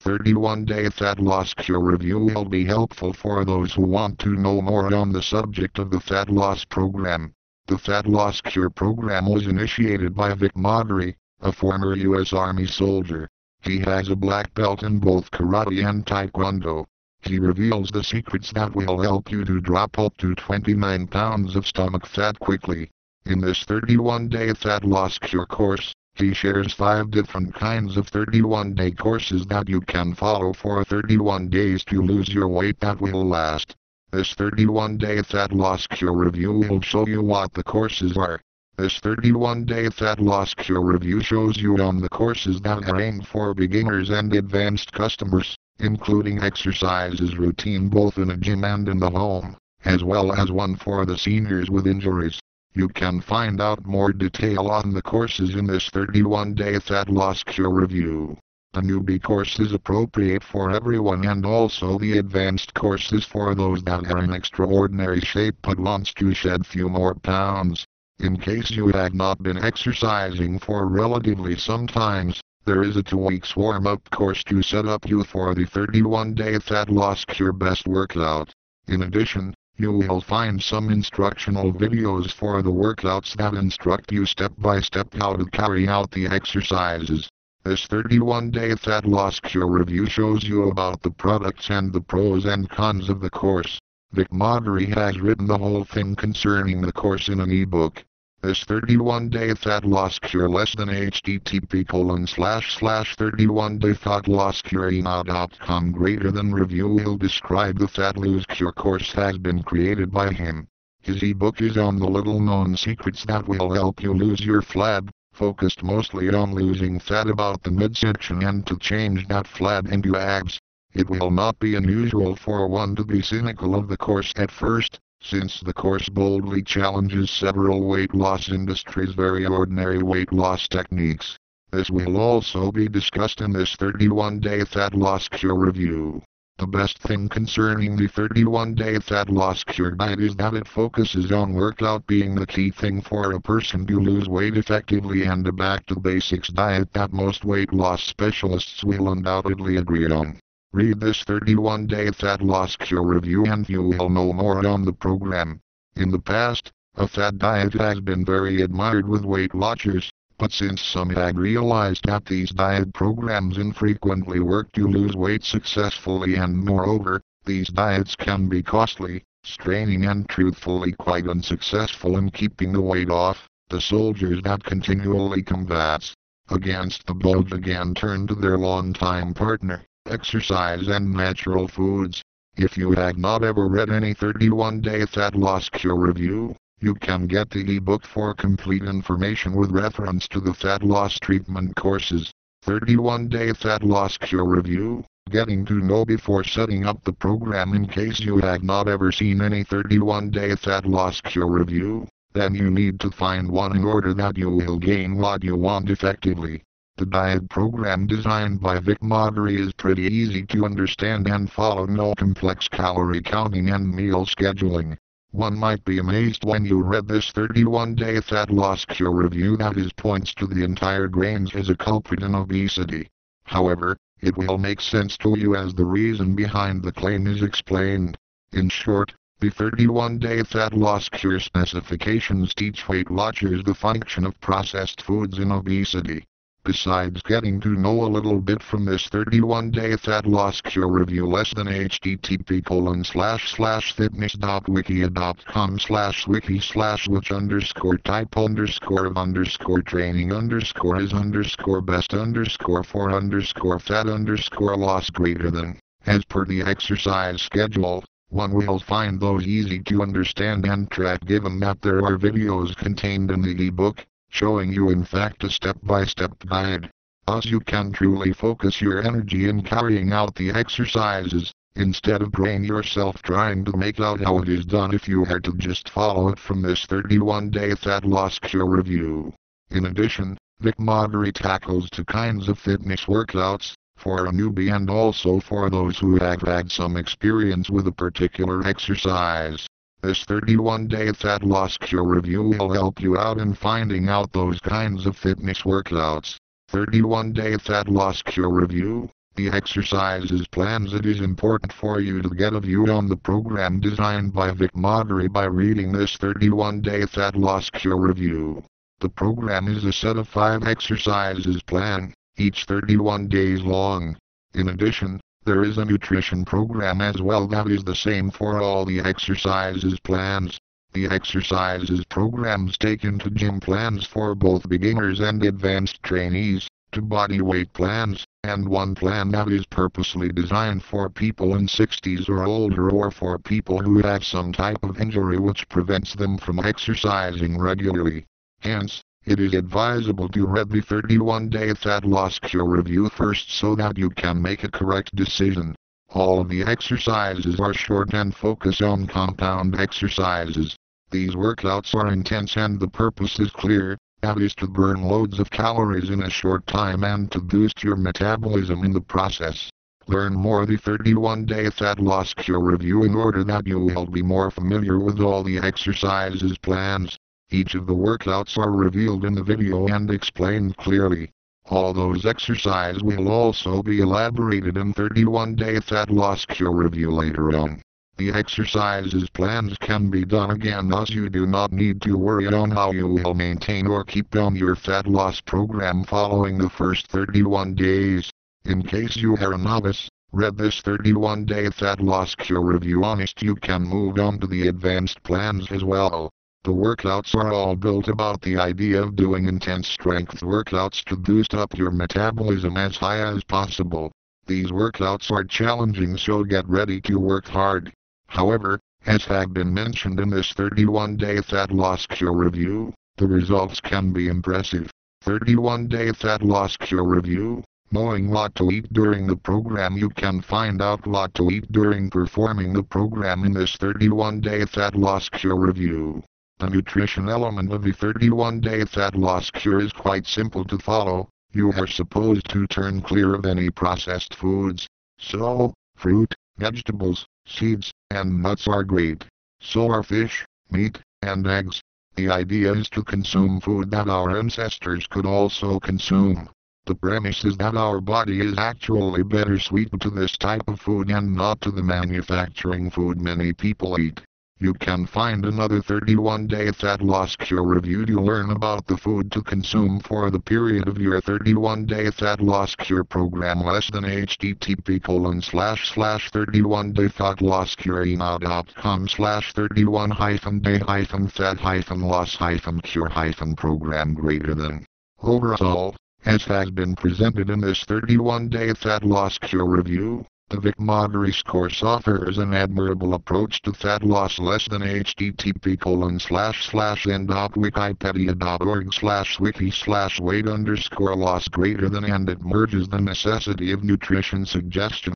31-day fat loss cure review will be helpful for those who want to know more on the subject of the fat loss program. The fat loss cure program was initiated by Vic Modri, a former U.S. Army soldier. He has a black belt in both karate and taekwondo. He reveals the secrets that will help you to drop up to 29 pounds of stomach fat quickly. In this 31-day fat loss cure course, he shares 5 different kinds of 31-day courses that you can follow for 31 days to lose your weight that will last. This 31-day fat loss cure review will show you what the courses are. This 31-day fat loss cure review shows you on the courses that are aimed for beginners and advanced customers, including exercises routine both in a gym and in the home, as well as one for the seniors with injuries. You can find out more detail on the courses in this 31-day fat loss cure review. The newbie course is appropriate for everyone, and also the advanced course is for those that are in extraordinary shape but wants to shed few more pounds. In case you have not been exercising for relatively some times, there is a 2 weeks warm-up course to set up you for the 31-day fat loss cure best workout. In addition, you will find some instructional videos for the workouts that instruct you step by step how to carry out the exercises. This 31-day fat loss cure review shows you about the products and the pros and cons of the course. Vic Modri has written the whole thing concerning the course in an ebook. This 31-day fat loss cure less than http://31dayfatlosskure.com greater than review will describe the fat lose cure course has been created by him. His ebook is on the little known secrets that will help you lose your flab, focused mostly on losing fat about the midsection and to change that flab into abs. It will not be unusual for one to be cynical of the course at first, since the course boldly challenges several weight loss industry's very ordinary weight loss techniques. This will also be discussed in this 31-day fat loss cure review. The best thing concerning the 31-day fat loss cure diet is that it focuses on workout being the key thing for a person to lose weight effectively, and a back-to-basics diet that most weight loss specialists will undoubtedly agree on. Read this 31-day fat loss cure review and you will know more on the program. In the past, a fat diet has been very admired with Weight Watchers, but since some have realized that these diet programs infrequently work to lose weight successfully, and moreover, these diets can be costly, straining and truthfully quite unsuccessful in keeping the weight off, the soldiers that continually combats against the bulge again turn to their longtime partner, exercise and natural foods. If you have not ever read any 31-day fat loss cure review, you can get the ebook for complete information with reference to the fat loss treatment courses. 31-day fat loss cure review, getting to know before setting up the program. In case you have not ever seen any 31-day fat loss cure review, then you need to find one in order that you will gain what you want effectively. The diet program designed by Vic Modri is pretty easy to understand and follow, no complex calorie counting and meal scheduling. One might be amazed when you read this 31-day fat loss cure review that his points to the entire grains as a culprit in obesity. However, it will make sense to you as the reason behind the claim is explained. In short, the 31-day fat loss cure specifications teach Weight Watchers the function of processed foods in obesity. Besides getting to know a little bit from this 31-day fat loss cure review, less than http://fitness.wiki.com/wiki/which_type_of_training_fat_fat_loss greater than, as per the exercise schedule, one will find those easy to understand and track, given that there are videos contained in the ebook, showing you in fact a step-by-step guide. Thus you can truly focus your energy in carrying out the exercises, instead of drain yourself trying to make out how it is done if you are to just follow it from this 31-day fat loss cure review. In addition, Vic Modri tackles 2 kinds of fitness workouts, for a newbie and also for those who have had some experience with a particular exercise. This 31-day fat loss cure review will help you out in finding out those kinds of fitness workouts. 31-day fat loss cure review, The exercises plans. It is important for you to get a view on the program designed by Vic Moghery by reading this 31-day fat loss cure review. The program is a set of 5 exercises plan, each 31 days long. In addition, there is a nutrition program as well that is the same for all the exercises plans. The exercises programs take into gym plans for both beginners and advanced trainees, to body weight plans, and one plan that is purposely designed for people in 60s or older or for people who have some type of injury which prevents them from exercising regularly. Hence, it is advisable to read the 31-day fat loss cure review first so that you can make a correct decision. All of the exercises are short and focus on compound exercises. These workouts are intense and the purpose is clear, that is to burn loads of calories in a short time and to boost your metabolism in the process. Learn more the 31-day fat loss cure review in order that you will be more familiar with all the exercises plans. Each of the workouts are revealed in the video and explained clearly. All those exercises will also be elaborated in 31-day fat loss cure review later on. The exercises plans can be done again thus you do not need to worry on how you will maintain or keep on your fat loss program following the first 31 days. In case you are a novice, read this 31-day fat loss cure review honest you can move on to the advanced plans as well. The workouts are all built about the idea of doing intense strength workouts to boost up your metabolism as high as possible. These workouts are challenging so get ready to work hard. However, as has been mentioned in this 31-day fat loss cure review, the results can be impressive. 31-day fat loss cure review. Knowing what to eat during the program. You can find out what to eat during performing the program in this 31-day fat loss cure review. The nutrition element of the 31-day fat loss cure is quite simple to follow. You are supposed to turn clear of any processed foods. So, fruit, vegetables, seeds, and nuts are great. So are fish, meat, and eggs. The idea is to consume food that our ancestors could also consume. The premise is that our body is actually better suited to this type of food and not to the manufacturing food many people eat. You can find another 31-day fat loss cure review to learn about the food to consume for the period of your 31-day fat loss cure program less than http://31day-fat-loss-cure-email.com/31-day-fat-loss-cure-program greater than. Overall, as has been presented in this 31-day fat loss cure review, the Vic Moghery's course offers an admirable approach to fat loss less than http://n.wikipedia.org/wiki/weight_loss greater than and it merges the necessity of nutrition suggestion